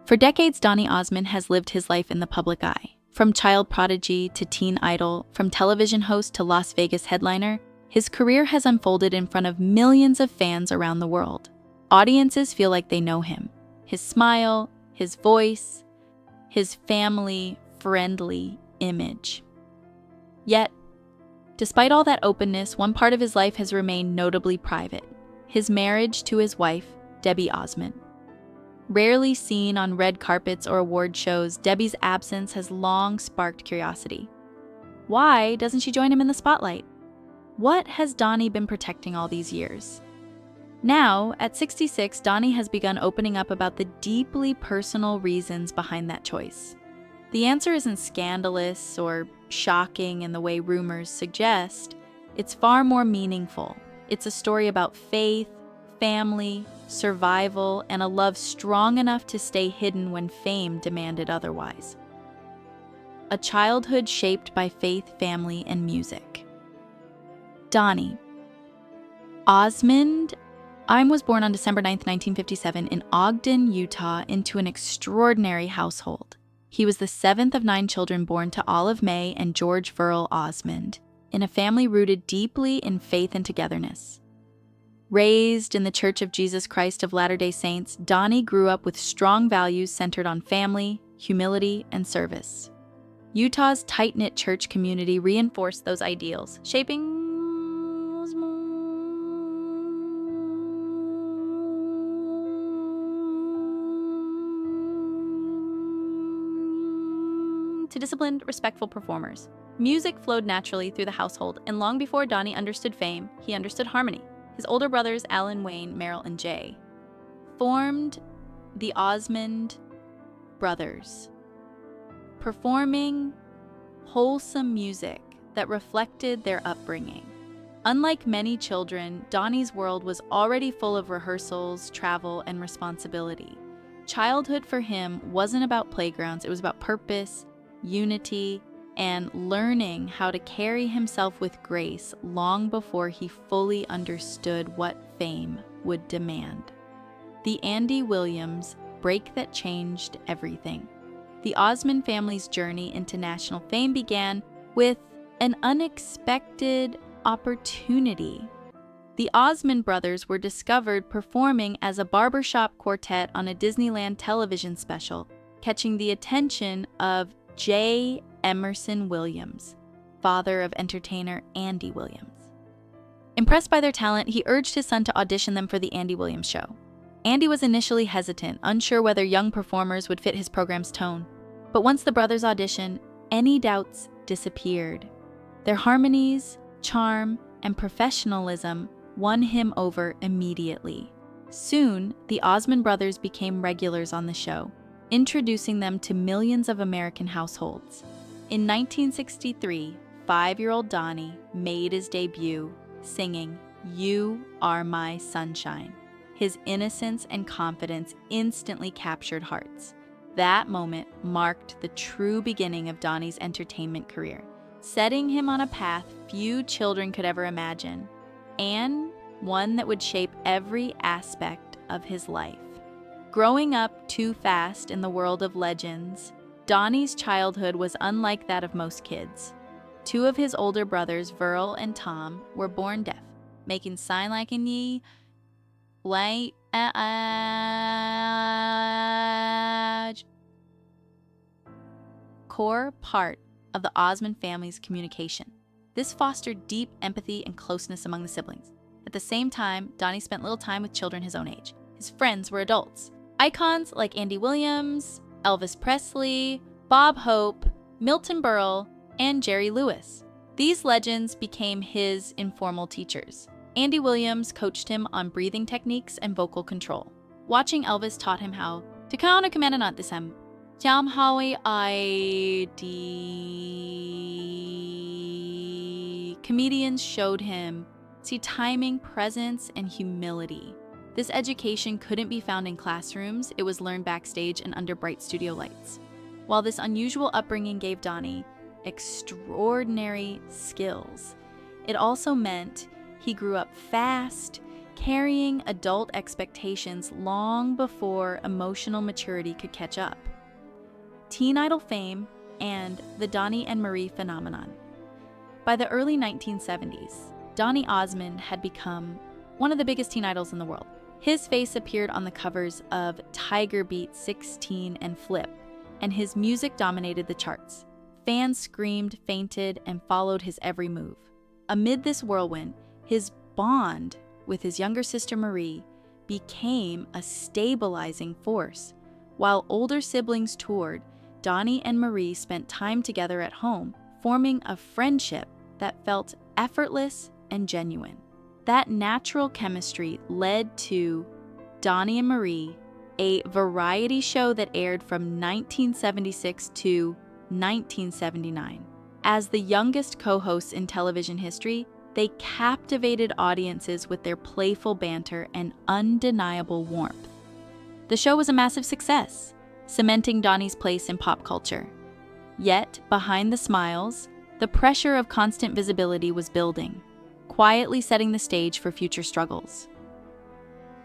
For decades, Donny Osmond has lived his life in the public eye. From child prodigy to teen idol, from television host to Las Vegas headliner, his career has unfolded in front of millions of fans around the world. Audiences feel like they know him. His smile, his voice, his family-friendly image. Yet, despite all that openness, one part of his life has remained notably private: his marriage to his wife, Debbie Osmond. Rarely seen on red carpets or award shows, Debbie's absence has long sparked curiosity. Why doesn't she join him in the spotlight? What has Donny been protecting all these years? Now, at 66, Donny has begun opening up about the deeply personal reasons behind that choice. The answer isn't scandalous or shocking in the way rumors suggest. It's far more meaningful. It's a story about faith, family, survival, and a love strong enough to stay hidden when fame demanded otherwise. A childhood shaped by faith, family, and music. Donny Osmond was born on December 9, 1957 in Ogden, Utah, into an extraordinary household. He was the seventh of 9 children born to Olive May and George Verl Osmond, in a family rooted deeply in faith and togetherness. Raised in the Church of Jesus Christ of Latter-day Saints, Donny grew up with strong values centered on family, humility, and service. Utah's tight-knit church community reinforced those ideals, shaping to disciplined, respectful performers. Music flowed naturally through the household, and long before Donny understood fame, he understood harmony. His older brothers, Alan, Wayne, Merrill, and Jay, formed the Osmond Brothers, performing wholesome music that reflected their upbringing. Unlike many children, Donny's world was already full of rehearsals, travel, and responsibility. Childhood for him wasn't about playgrounds, it was about purpose, unity, and learning how to carry himself with grace long before he fully understood what fame would demand. The Andy Williams break that changed everything. The Osmond family's journey into national fame began with an unexpected opportunity. The Osmond brothers were discovered performing as a barbershop quartet on a Disneyland television special, catching the attention of J. Emerson Williams, father of entertainer Andy Williams. Impressed by their talent, he urged his son to audition them for the Andy Williams Show. Andy was initially hesitant, unsure whether young performers would fit his program's tone. But once the brothers auditioned, any doubts disappeared. Their harmonies, charm, and professionalism won him over immediately. Soon, the Osmond brothers became regulars on the show, introducing them to millions of American households. In 1963, 5-year-old Donny made his debut, singing "You Are My Sunshine." His innocence and confidence instantly captured hearts. That moment marked the true beginning of Donny's entertainment career, setting him on a path few children could ever imagine, and one that would shape every aspect of his life. Growing up too fast in the world of legends, Donny's childhood was unlike that of most kids. 2 of his older brothers, Verl and Tom, were born deaf, making sign language core part of the Osmond family's communication. This fostered deep empathy and closeness among the siblings. At the same time, Donny spent little time with children his own age. His friends were adults. Icons like Andy Williams, Elvis Presley, Bob Hope, Milton Berle, and Jerry Lewis. These legends became his informal teachers. Andy Williams coached him on breathing techniques and vocal control. Watching Elvis taught him how to count a command not this time. Comedians showed him timing, presence, and humility. This education couldn't be found in classrooms, it was learned backstage and under bright studio lights. While this unusual upbringing gave Donny extraordinary skills, it also meant he grew up fast, carrying adult expectations long before emotional maturity could catch up. Teen idol fame and the Donny and Marie phenomenon. By the early 1970s, Donny Osmond had become one of the biggest teen idols in the world. His face appeared on the covers of Tiger Beat 16 and Flip, and his music dominated the charts. Fans screamed, fainted, and followed his every move. Amid this whirlwind, his bond with his younger sister Marie became a stabilizing force. While older siblings toured, Donny and Marie spent time together at home, forming a friendship that felt effortless and genuine. That natural chemistry led to Donny and Marie, a variety show that aired from 1976 to 1979. As the youngest co-hosts in television history, they captivated audiences with their playful banter and undeniable warmth. The show was a massive success, cementing Donny's place in pop culture. Yet, behind the smiles, the pressure of constant visibility was building, quietly setting the stage for future struggles.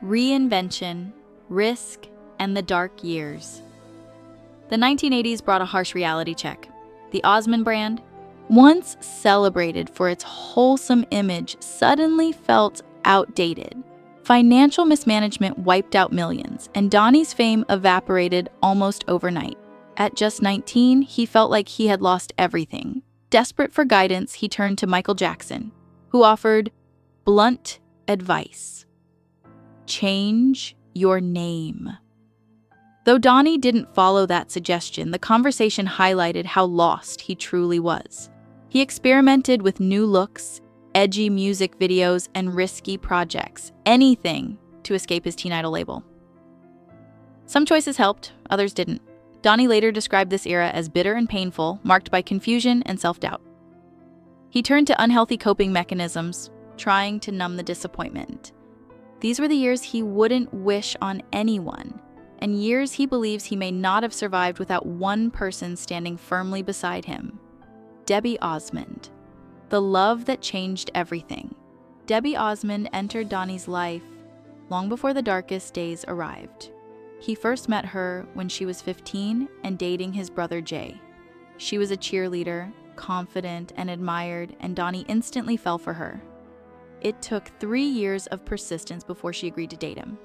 Reinvention, risk, and the dark years. The 1980s brought a harsh reality check. The Osmond brand, once celebrated for its wholesome image, suddenly felt outdated. Financial mismanagement wiped out millions, and Donny's fame evaporated almost overnight. At just 19, he felt like he had lost everything. Desperate for guidance, he turned to Michael Jackson, who offered blunt advice. Change your name. Though Donny didn't follow that suggestion, the conversation highlighted how lost he truly was. He experimented with new looks, edgy music videos, and risky projects, anything to escape his teen idol label. Some choices helped, others didn't. Donny later described this era as bitter and painful, marked by confusion and self-doubt. He turned to unhealthy coping mechanisms, trying to numb the disappointment. These were the years he wouldn't wish on anyone, and years he believes he may not have survived without one person standing firmly beside him. Debbie Osmond. The love that changed everything. Debbie Osmond entered Donny's life long before the darkest days arrived. He first met her when she was 15 and dating his brother Jay. She was a cheerleader, confident, and admired, and Donny instantly fell for her. It took 3 years of persistence before she agreed to date him.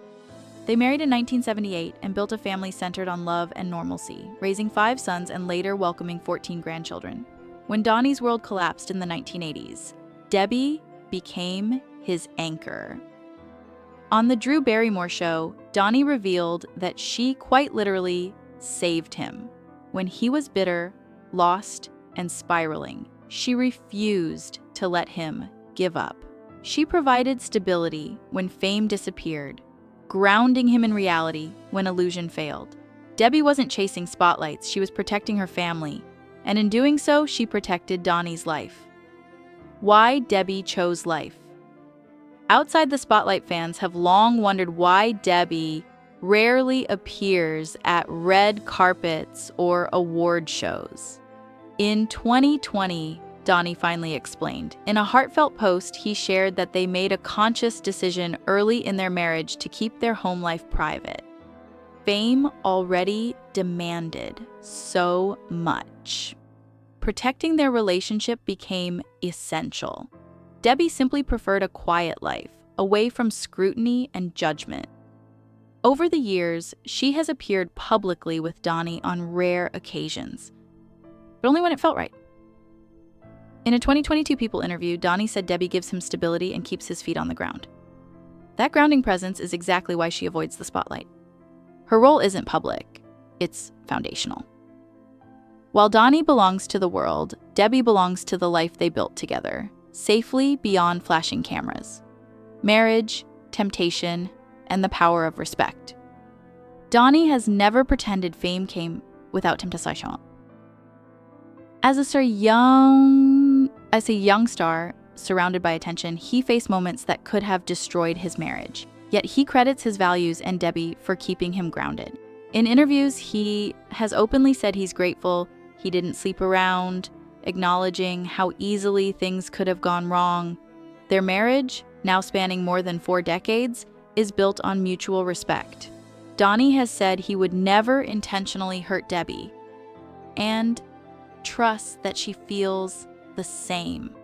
They married in 1978 and built a family centered on love and normalcy, raising 5 sons and later welcoming 14 grandchildren. When Donny's world collapsed in the 1980s, Debbie became his anchor. On the Drew Barrymore show, Donny revealed that she quite literally saved him. When he was bitter, lost, and spiraling, she refused to let him give up. She provided stability when fame disappeared, grounding him in reality when illusion failed. Debbie wasn't chasing spotlights, she was protecting her family, and in doing so, she protected Donny's life. Why Debbie chose life. Outside the spotlight, fans have long wondered why Debbie rarely appears at red carpets or award shows. In 2020, Donny finally explained. In a heartfelt post, he shared that they made a conscious decision early in their marriage to keep their home life private. Fame already demanded so much. Protecting their relationship became essential. Debbie simply preferred a quiet life, away from scrutiny and judgment. Over the years, she has appeared publicly with Donny on rare occasions, but only when it felt right. In a 2022 People interview, Donny said Debbie gives him stability and keeps his feet on the ground. That grounding presence is exactly why she avoids the spotlight. Her role isn't public, it's foundational. While Donny belongs to the world, Debbie belongs to the life they built together, safely beyond flashing cameras. Marriage, temptation, and the power of respect. Donny has never pretended fame came without temptation. As a young star surrounded by attention, he faced moments that could have destroyed his marriage. Yet he credits his values and Debbie for keeping him grounded. In interviews, he has openly said he's grateful he didn't sleep around, acknowledging how easily things could have gone wrong. Their marriage, now spanning more than 4 decades, is built on mutual respect. Donny has said he would never intentionally hurt Debbie, and trusts that she feels the same.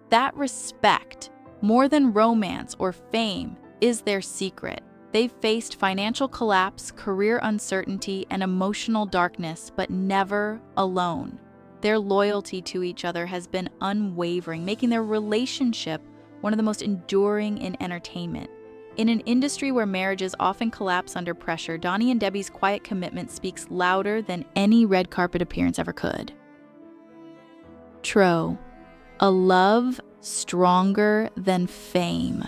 That respect, more than romance or fame, is their secret. They've faced financial collapse, career uncertainty, and emotional darkness, but never alone. Their loyalty to each other has been unwavering, making their relationship one of the most enduring in entertainment. In an industry where marriages often collapse under pressure, Donny and Debbie's quiet commitment speaks louder than any red carpet appearance ever could. Tro, a love stronger than fame.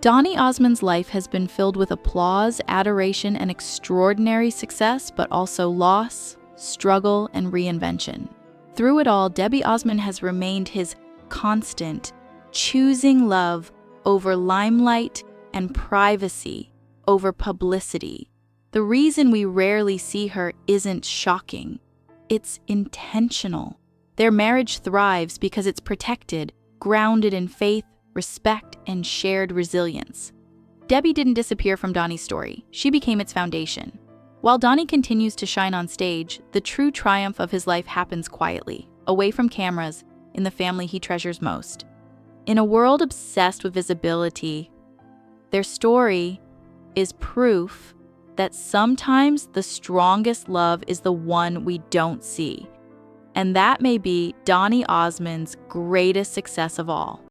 Donny Osmond's life has been filled with applause, adoration, and extraordinary success, but also loss, struggle, and reinvention. Through it all, Debbie Osmond has remained his constant, choosing love over limelight and privacy over publicity. The reason we rarely see her isn't shocking. It's intentional. Their marriage thrives because it's protected, grounded in faith, respect, and shared resilience. Debbie didn't disappear from Donny's story. She became its foundation. While Donny continues to shine on stage, the true triumph of his life happens quietly, away from cameras, in the family he treasures most. In a world obsessed with visibility, their story is proof that sometimes the strongest love is the one we don't see. And that may be Donny Osmond's greatest success of all.